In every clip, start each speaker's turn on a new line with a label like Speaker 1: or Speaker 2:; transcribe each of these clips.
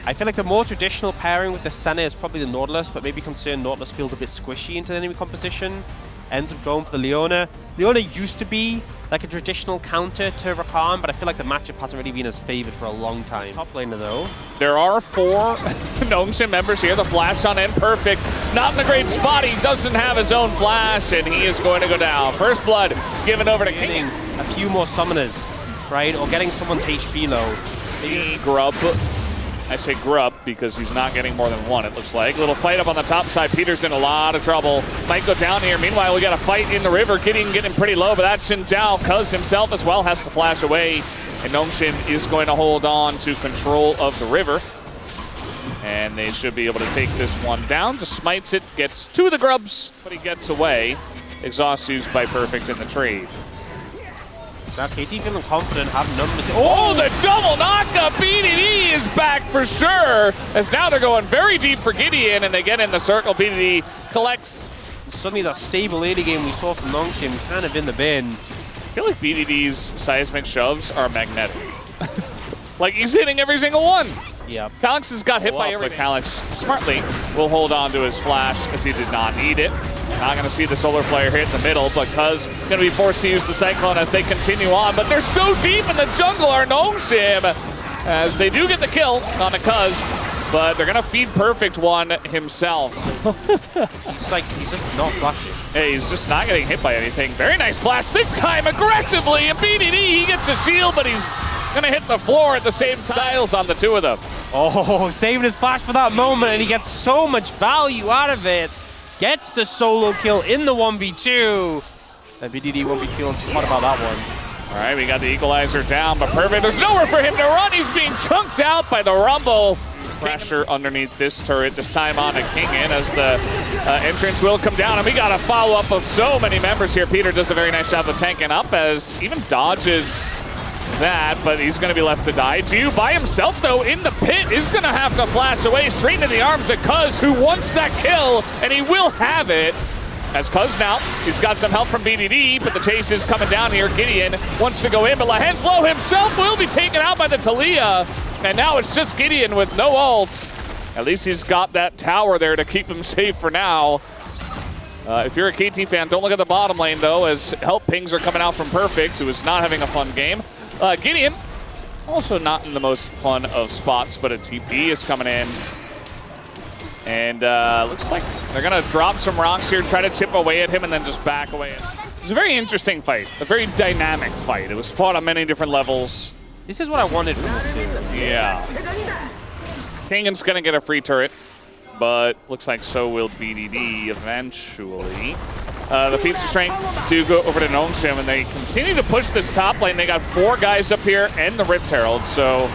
Speaker 1: I feel like the more traditional pairing with the Senna is probably the Nautilus, but maybe concerned Nautilus feels a bit squishy into the enemy composition. Ends up going for the Leona. Leona used to be like a traditional counter to Rakan, but I feel like the matchup hasn't really been as favored for a long time. Top laner though.
Speaker 2: There are 4 Nongshim members here. The flash on in, perfect. Not in a great spot. He doesn't have his own flash, and he is going to go down. First blood given over to King.
Speaker 1: A few more summoners, right? Or getting someone's HP low.
Speaker 2: The grub. I say grub because he's not getting more than 1, it looks like. Little fight up on the top side. Peter's in a lot of trouble. Might go down here. Meanwhile, we got a fight in the river. Gideon getting pretty low, but that's Xin Zhao. Kaz himself as well has to flash away. And Nongshim is going to hold on to control of the river. And they should be able to take this one down. Just smites it, gets 2 of the grubs, but he gets away. Exhaust used by Perfect in the trade.
Speaker 1: Now KT feeling confident, have numbers.
Speaker 2: Oh, the double knockup! BDD is back for sure, as now they're going very deep for Gideon, and they get in the circle. BDD collects.
Speaker 1: Suddenly that stable early game we saw from Nongshim kind of in the bin.
Speaker 2: I feel like BDD's seismic shoves are magnetic. Like he's hitting every single one.
Speaker 1: Yeah.
Speaker 2: Calyx has got hit by everything. Calyx smartly will hold on to his flash as he did not need it. Not going to see the solar flare hit in the middle, but Kaz going to be forced to use the Cyclone as they continue on. But they're so deep in the jungle, our Nongshim, as they do get the kill on the Kaz, but they're going to feed Perfect one himself.
Speaker 1: he's just not flashing.
Speaker 2: Hey, he's just not getting hit by anything. Very nice flash this time aggressively, and BDD, he gets a shield, but he's going to hit the floor at the same time. Styles on the 2 of them.
Speaker 1: Oh, saving his flash for that moment, and he gets so much value out of it. Gets the solo kill in the 1v2. And BDD won't be feeling too hot about that one.
Speaker 2: All right, we got the equalizer down, but Perfect, there's nowhere for him to run. He's being chunked out by the Rumble. Pressure underneath this turret, this time on to Kingin as the entrance will come down. And we got a follow-up of so many members here. Peter does a very nice job of tanking up as even dodges that, but he's going to be left to die. Jiu by himself, though, in the pit is going to have to flash away straight into the arms of Kuz, who wants that kill, and he will have it. As Kuz now, he's got some help from BDD, but the chase is coming down here. Gideon wants to go in, but Lahenslow himself will be taken out by the Talia, and now it's just Gideon with no ults. At least he's got that tower there to keep him safe for now. If you're a KT fan, don't look at the bottom lane, though, as help pings are coming out from Perfect, who is not having a fun game. Gideon, also not in the most fun of spots, but a TP is coming in. And looks like they're going to drop some rocks here, try to chip away at him, and then just back away. It's a very interesting fight, a very dynamic fight. It was fought on many different levels.
Speaker 1: This is what I wanted from this series.
Speaker 2: Yeah. Kangan's going to get a free turret, but looks like so will BDD eventually. The feats of strength do go over to Nongshim, and they continue to push this top lane. They got 4 guys up here and the Rift Herald, so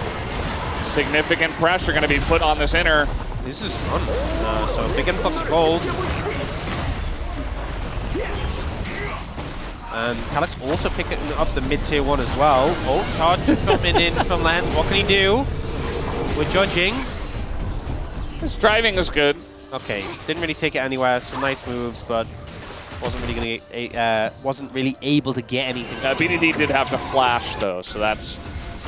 Speaker 2: significant pressure going to be put on this inner.
Speaker 1: This is fun. So big influx of gold. And Calyx also picking up the mid-tier 1 as well. Oh, charge coming in from land. What can he do? We're judging.
Speaker 2: His driving is good.
Speaker 1: Okay, didn't really take it anywhere. Some nice moves, but wasn't really able to get anything.
Speaker 2: BDD did have to flash though, so that's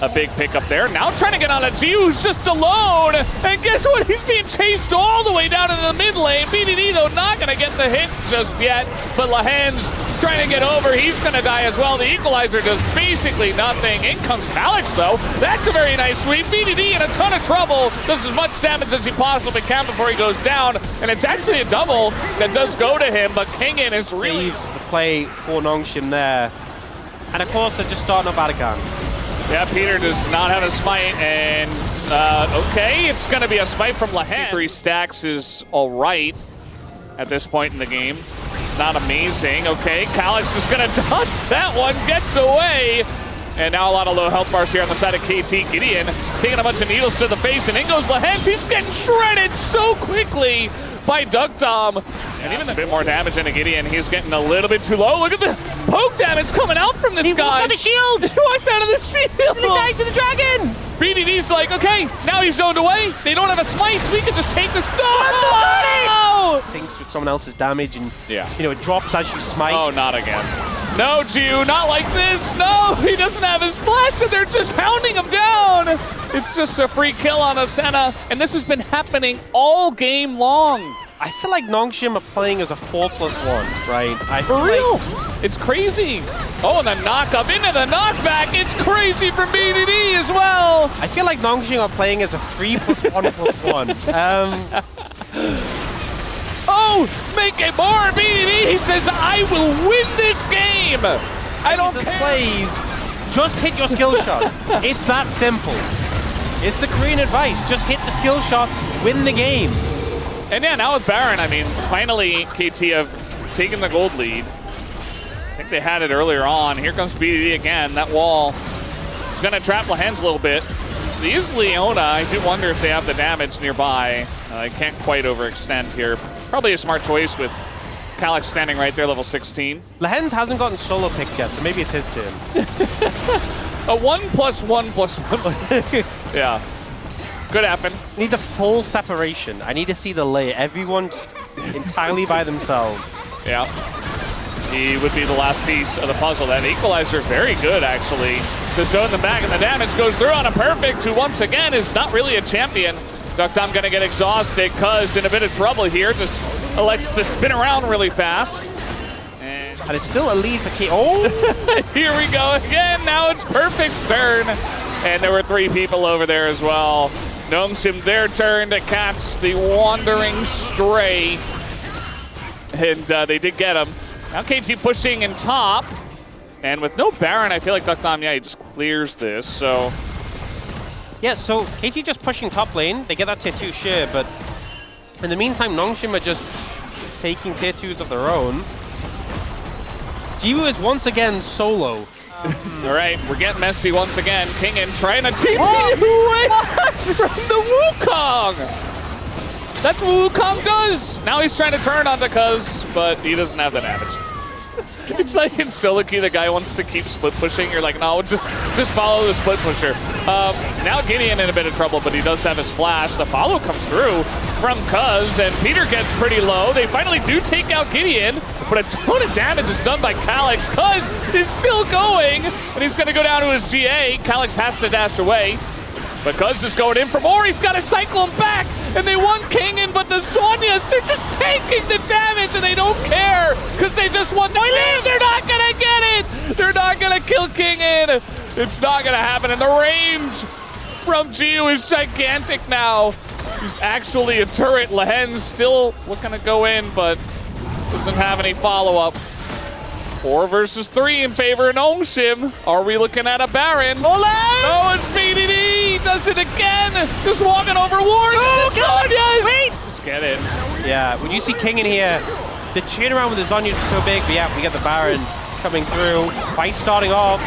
Speaker 2: a big pickup there. Now trying to get on a Jiu, who's just alone, and guess what? He's being chased all the way down to the mid lane. BDD though not going to get the hit just yet, but Lahan's trying to get over. He's going to die as well. The equalizer does basically nothing. In comes Calyx though. That's a very nice sweep. BDD in a ton of trouble. Does as much damage as he possibly can before he goes down, and it's actually a double that does go to him, but Kingin is really...
Speaker 1: Saves the play for Nongshim there. And of course they're just starting up Adakan.
Speaker 2: Yeah, Peter does not have a smite, and okay, it's going to be a smite from Lahan. 3 stacks is all right at this point in the game. It's not amazing. Okay, Calyx is going to dodge that one, gets away. And now a lot of low health bars here on the side of KT. Gideon taking a bunch of needles to the face, and in goes Lahens. He's getting shredded so quickly by Duckdom. And even a bit more damage into Gideon. He's getting a little bit too low. Look at the poke damage coming out from this guy.
Speaker 1: He walked out of the shield.
Speaker 2: He walked out of the shield.
Speaker 1: He died to the dragon.
Speaker 2: BDD's like, okay, now he's zoned away. They don't have a smite. We can just take this. No!
Speaker 1: Thinks with someone else's damage, and
Speaker 2: yeah,
Speaker 1: you know, it drops as you smite.
Speaker 2: Oh, not again. No, Jiu, not like this. No, he doesn't have his flash, and they're just hounding him down. It's just a free kill on Asena, and this has been happening all game long.
Speaker 1: I feel like Nongshim are playing as a 4+1, right?
Speaker 2: For real? It's crazy. Oh, and the knock up into the knockback. It's crazy for BDD as well.
Speaker 1: I feel like Nongshim are playing as a 3+1+1.
Speaker 2: Oh, make it more, BDD. He says, I will win this game. I don't care.
Speaker 1: Plays, just hit your skill shots. It's that simple. It's the Korean advice. Just hit the skill shots, win the game.
Speaker 2: And yeah, now with Baron, I mean, finally KT have taken the gold lead. I think they had it earlier on. Here comes BDD again. That wall is going to trap Lehens a little bit. These Leona, I do wonder if they have the damage nearby. They can't quite overextend here. Probably a smart choice with KazaLoLL standing right there, level 16.
Speaker 1: Lehens hasn't gotten solo picked yet, so maybe it's his turn.
Speaker 2: A 1+1+1. Yeah. Could happen.
Speaker 1: I need the full separation. I need to see the lay. Everyone just entirely by themselves.
Speaker 2: Yeah. He would be the last piece of the puzzle. That equalizer, very good, actually, to zone them back, and the damage goes through on a perfect, who once again is not really a champion. Duckdom gonna get exhausted, Cuz in a bit of trouble here, just elects to spin around really fast.
Speaker 1: And it's still a lead for K. Oh!
Speaker 2: Here we go again, now it's Perfect's turn. And there were 3 people over there as well. Nongshim, their turn to catch the wandering stray. And they did get him. Now KT pushing in top. And with no Baron, I feel like Duckdom, yeah, he just clears this, so.
Speaker 1: Yeah, so KT just pushing top lane. They get that tier 2 share, but in the meantime, Nongshim are just taking tier 2s of their own. Jiwoo is once again solo.
Speaker 2: All right, we're getting messy once again. Kingen trying to TP away from the Wukong. That's what Wukong does. Now he's trying to turn onto Cuz, but he doesn't have the damage. It's like in solo queue, the guy wants to keep split pushing. You're like, no, just follow the split pusher. Now Gideon in a bit of trouble, but he does have his flash. The follow comes through from Cuz, and Peter gets pretty low. They finally do take out Gideon, but a ton of damage is done by KazaLoLL. Cuz is still going, and he's going to go down to his GA. KazaLoLL has to dash away, but Cuz is going in for more. He's got to cycle him back, and they want Kingen, but the Zhonyas, they're just taking the damage, and they don't care, because they just want to live. They're not going to get it. They're not going to kill Kingen. It's not going to happen, and the range from Jiwoo is gigantic now. He's actually a turret. Lehens still looking to go in, but doesn't have any follow-up. 4 versus 3 in favor of Nongshim. Are we looking at a Baron? No, it's BDD. Does it again. Just walking over wards. Oh, God, yes. Wait. Just get it.
Speaker 1: Yeah, when you see King in here, the turnaround with the Zhonya's so big, but yeah, we get the Baron coming through. Fight starting off.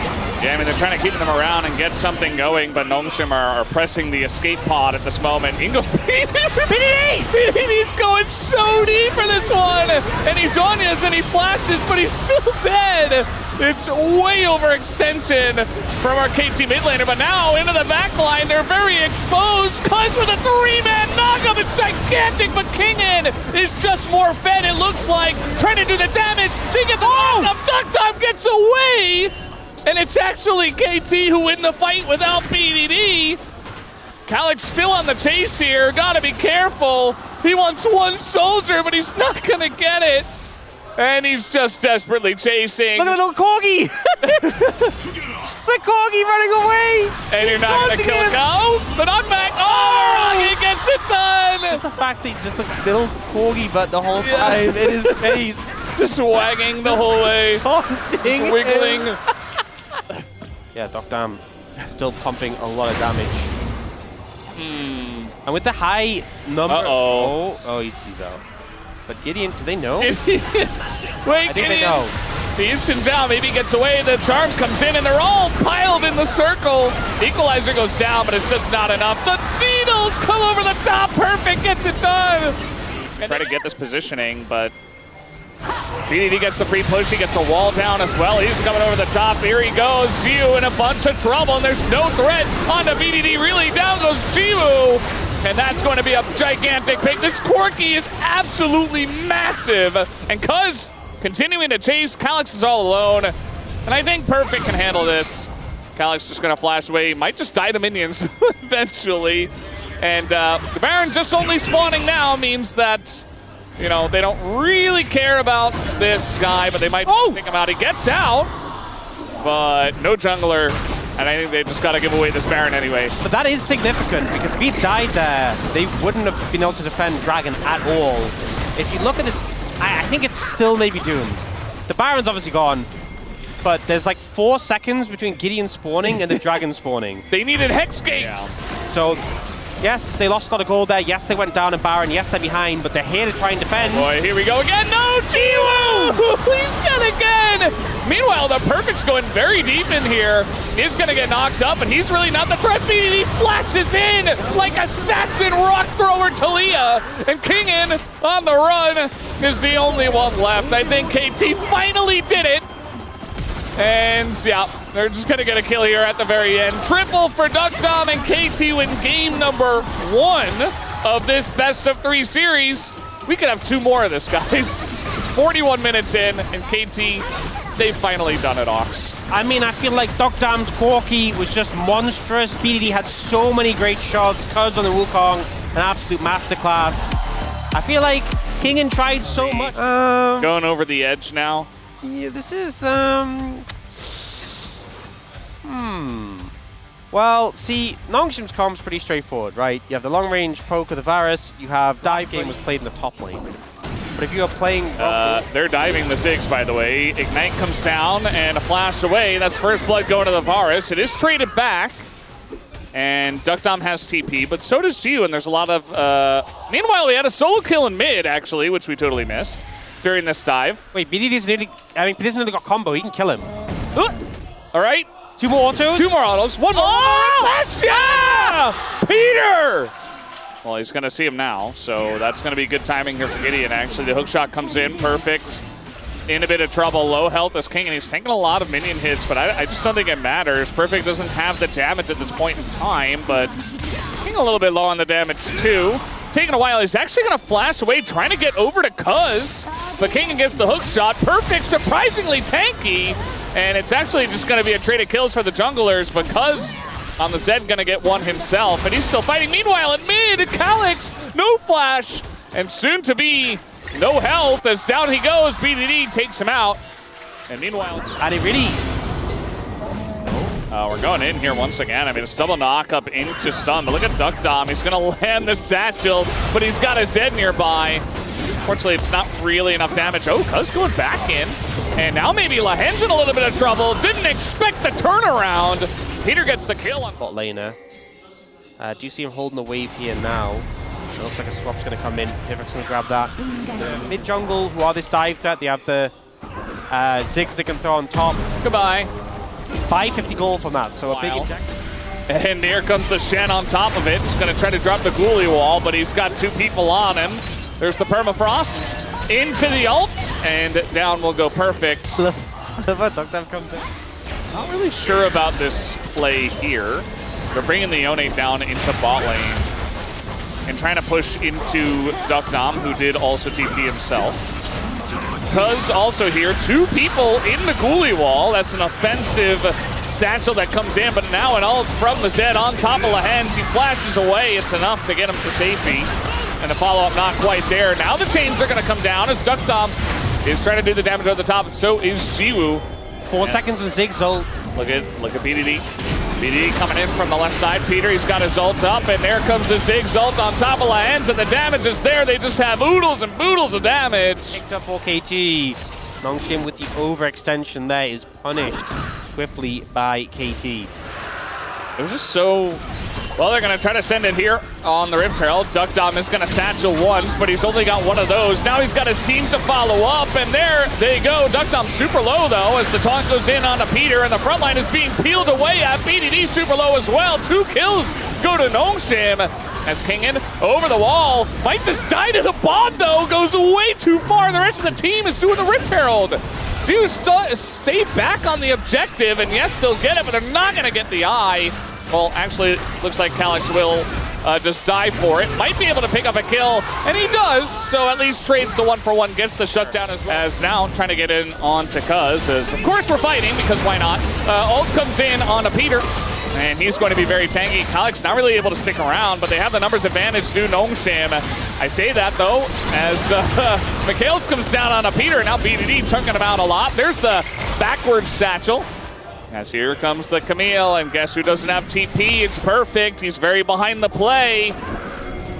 Speaker 2: Yeah, I mean, they're trying to keep them around and get something going, but Nongshim are pressing the escape pod at this moment. In goes BDD! BDD's going so deep for this one! And he's Zhonya's and he flashes, but he's still dead! It's way overextension from our KT mid laner, but now into the back line, they're very exposed. Cuz with a 3-man knockup, it's gigantic, but Kingen is just more fed, it looks like. Trying to do the damage, they get the knockup, Duckdom gets away! And it's actually KT who win the fight without BDD. KazaLoLL still on the chase here, gotta be careful. He wants 1 soldier, but he's not gonna get it. And he's just desperately chasing.
Speaker 1: Look at the little corgi! The corgi running away!
Speaker 2: And you're not gonna kill him. Oh, the knockback! Oh, Rocket gets it done!
Speaker 1: Just the fact that he just looked little corgi but the whole time in his face.
Speaker 2: Just wagging the whole way. Just wiggling.
Speaker 1: Yeah, Duckdom still pumping a lot of damage. And with the high number... Oh, he's out. But Gideon, do they know?
Speaker 2: Wait,
Speaker 1: I think they know.
Speaker 2: He's down, maybe gets away, the charm comes in, and they're all piled in the circle. Equalizer goes down, but it's just not enough. The needles come over the top, Perfect gets it done. Try to get this positioning, but BDD gets the free push, he gets a wall down as well. He's coming over the top, here he goes. Jiwoo in a bunch of trouble, and there's no threat onto BDD, really down goes Jiwoo. And that's going to be a gigantic pick. This Corki is absolutely massive. And Cuz continuing to chase, KazaLoLL is all alone. And I think Perfect can handle this. KazaLoLLCShighlights just going to flash away. Might just die to minions eventually. And the Baron just only spawning now means that, you know, they don't really care about this guy, but they might pick him out. He gets out, but no jungler. And I think they just got to give away this Baron anyway.
Speaker 1: But that is significant, because if he died there, they wouldn't have been able to defend Dragon at all. If you look at it, I think it's still maybe doomed. The Baron's obviously gone, but there's like 4 seconds between Gideon spawning and the Dragon spawning.
Speaker 2: They needed Hex Gates.
Speaker 1: Yeah. So, yes, they lost a lot of gold there. Yes, they went down in Baron. Yes, they're behind, but they're here to try and defend.
Speaker 2: Boy, here we go again. No, Jiwoo! He's dead again! Meanwhile, the Perfect's going very deep in here. Is going to get knocked up, and he's really not the threat. He flashes in like assassin rock thrower Talia, and Kingin on the run is the only one left. I think KT finally did it. And yeah, they're just going to get a kill here at the very end. Triple for DuckDom, and KT win game number 1 of this best of 3 series. We could have 2 more of this, guys. It's 41 minutes in, and KT, they've finally done it, Ox.
Speaker 1: I mean, I feel like DuckDom's Corki was just monstrous. BDD had so many great shots. Cuz on the Wukong, an absolute masterclass. I feel like Kingin tried so much.
Speaker 2: Going over the edge now.
Speaker 1: Yeah, this is, Well, see, Nongshim's comp's pretty straightforward, right? You have the long-range poke of the Varus, you have dive game was played in the top lane. But if you are playing...
Speaker 2: they're diving the Ziggs, by the way. Ignite comes down, and a flash away. That's first blood going to the Varus. It is traded back, and DuckDom has TP, but so does Jiwoo, and there's a lot of... Meanwhile, we had a solo kill in mid, actually, which we totally missed during this dive.
Speaker 1: Wait, BDD's nearly... I mean, BDD's nearly got combo. He can kill him.
Speaker 2: All right.
Speaker 1: 2 more autos?
Speaker 2: 2 more autos. 1 more. Oh, yeah! Peter! Well, he's going to see him now, so that's going to be good timing here for Gideon, actually. The hook shot comes in, perfect. In a bit of trouble, low health as King, and he's taking a lot of minion hits, but I just don't think it matters. Perfect doesn't have the damage at this point in time, but King a little bit low on the damage, too. Taking a while, he's actually going to flash away, trying to get over to Cuz, but King gets the hook shot. Perfect, surprisingly tanky, and it's actually just going to be a trade of kills for the junglers, but Cuz on the Zed gonna get one himself, and he's still fighting. Meanwhile, in mid, KazaLoLLCShighlights, no flash, and soon to be no health as down he goes. BDD takes him out, and meanwhile,
Speaker 1: and it really...
Speaker 2: we're going in here once again. I mean, it's double knock up into stun, but look at DuckDom. He's gonna land the satchel, but he's got a Zed nearby. Unfortunately, it's not really enough damage. Oh, Cuz going back in, and now maybe Lahen's in a little bit of trouble. Didn't expect the turnaround. Peter gets the kill on
Speaker 1: bot laner. Do you see him holding the wave here now? It looks like a swap's going to come in. Pivot's going to grab that. The mid jungle, who are this dived at, they have the Ziggs they can throw on top.
Speaker 2: Goodbye.
Speaker 1: 550 gold from that, so a big objective.
Speaker 2: And here comes the Shen on top of it. He's going to try to drop the ghoulie wall, but he's got 2 people on him. There's the permafrost into the ult, and down will go Perfect.
Speaker 1: Love how DuckDom comes in.
Speaker 2: Not really sure about this play here. They're bringing the Yone down into bot lane and trying to push into DuckDom, who did also TP himself. Cuz also here, 2 people in the ghoulie wall. That's an offensive satchel that comes in, but now an ult from the Zed on top of Lahen's. He flashes away. It's enough to get him to safety. And the follow-up not quite there. Now the chains are going to come down as DuckDom is trying to do the damage at the top. So is Jiwoo.
Speaker 1: 4 seconds and Ziggs ult.
Speaker 2: Look at BDD. BDD coming in from the left side. Peter, he's got his ult up, and there comes the Ziggs ult on top of Lahen's, and the damage is there. They just have oodles and boodles of damage.
Speaker 1: Picked up for KT. Nongshim with the overextension there is punished swiftly by KT.
Speaker 2: It was just so... Well, they're going to try to send it here on the Rift Herald. DuckDom is going to satchel once, but he's only got one of those. Now he's got his team to follow up, and there they go. DuckDom super low, though, as the taunt goes in onto Peter, and the front line is being peeled away at BDD super low as well. 2 kills go to Nongshim as Kingin over the wall. Might just die to the bot, though. Goes way too far. The rest of the team is doing the Rift Herald. Do stay back on the objective, and yes, they'll get it, but they're not going to get the eye. Well, actually, it looks like KazaLoLLCShighlights will just die for it. Might be able to pick up a kill, and he does, so at least trades the 1-for-1, gets the shutdown as well. As now trying to get in on to Kaz, as of course we're fighting, because why not? Ult comes in on a Peter, and he's going to be very tanky. Calyx not really able to stick around, but they have the numbers advantage due Nongshim. I say that though, as Mikhails comes down on a Peter, now BDD chunking him out a lot. There's the backwards satchel. As here comes the Camille, and guess who doesn't have TP? It's perfect. He's very behind the play.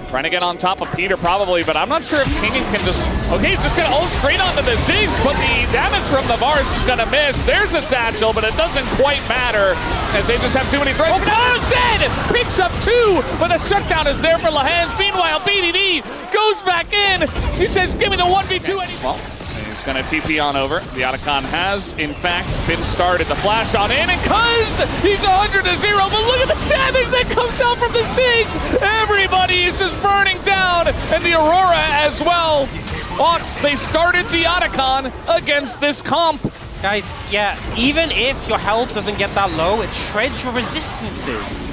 Speaker 2: Trying to get on top of Peter probably, but I'm not sure if Kingen can just... Okay, he's just gonna ult straight onto the Ziggs, but the damage from the Vars is gonna miss. There's a satchel, but it doesn't quite matter, as they just have too many threats. Oh, dead! Picks up 2, but the shutdown is there for Lahans. Meanwhile, BDD goes back in. He says, give me the 1v2. Well, he's gonna TP on over. The Otacon has, in fact, been started. The flash on in, and Kuz, he's 100-0, but look at the damage that comes out from the Ziggs. Everybody is just burning down, and the Aurora as well. Ox, they started the Otacon against this comp.
Speaker 1: Guys, yeah, even if your health doesn't get that low, it shreds your resistances.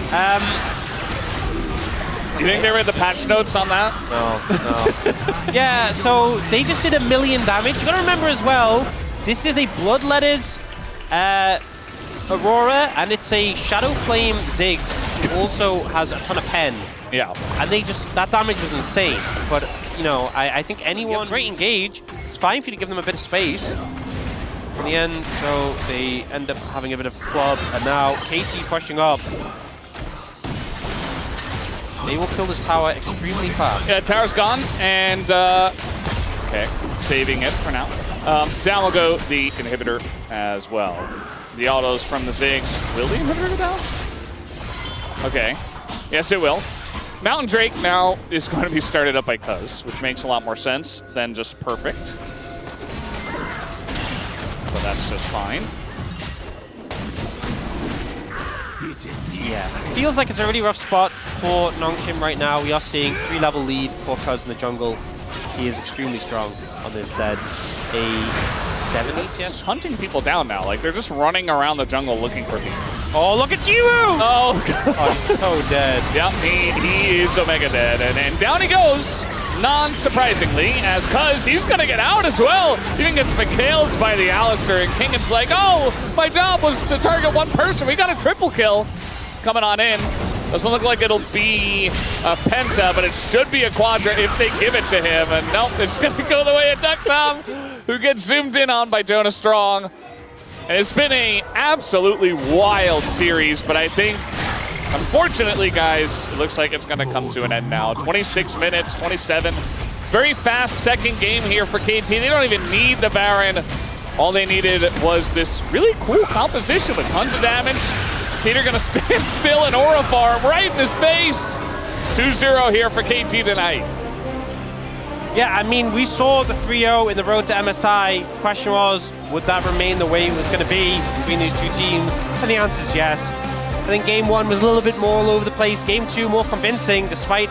Speaker 2: You think they read the patch notes on that?
Speaker 1: No. Yeah, so they just did 1 million damage. You gotta remember as well, this is a Bloodletters Aurora, and it's a Shadow Flame Ziggs, who also has a ton of pen.
Speaker 2: Yeah.
Speaker 1: And they just, that damage was insane. But, you know, I think anyone, great engage, it's fine for you to give them a bit of space. In the end, so they end up having a bit of club, and now KT pushing up. They will kill this tower extremely fast.
Speaker 2: Yeah, tower's gone, and okay, saving it for now. Down will go the inhibitor as well. The autos from the Ziggs. Will the inhibitor go down? Okay, yes it will. Mountain Drake now is going to be started up by Kuz, which makes a lot more sense than just perfect. But that's just fine.
Speaker 1: Yeah, feels like it's a really rough spot for Nongshim right now. We are seeing 3-level lead for Kuz in the jungle. He is extremely strong on this set. A 70 CS.
Speaker 2: Hunting people down now, like they're just running around the jungle looking for people.
Speaker 1: Oh, look at you!
Speaker 2: Oh,
Speaker 1: oh, he's so dead.
Speaker 2: Yep, he is Omega dead, and down he goes. Non-surprisingly, as Kuz, he's gonna get out as well. Even gets Mikhails by the Alistair, and Kingan's like, oh, my job was to target one person. We got a triple kill coming on in. Doesn't look like it'll be a penta, but it should be a quadra if they give it to him. And nope, it's gonna go the way of Ducktom, who gets zoomed in on by Jonah Strong. And it's been a absolutely wild series, but I think, unfortunately, guys, it looks like it's going to come to an end now. 26 minutes, 27. Very fast second game here for KT. They don't even need the Baron. All they needed was this really cool composition with tons of damage. Peter going to stand still and Aura Farm right in his face. 2-0 here for KT tonight.
Speaker 1: Yeah, I mean, we saw the 3-0 in the road to MSI. The question was, would that remain the way it was going to be between these two teams? And the answer is yes. I think game 1 was a little bit more all over the place. Game 2 more convincing, despite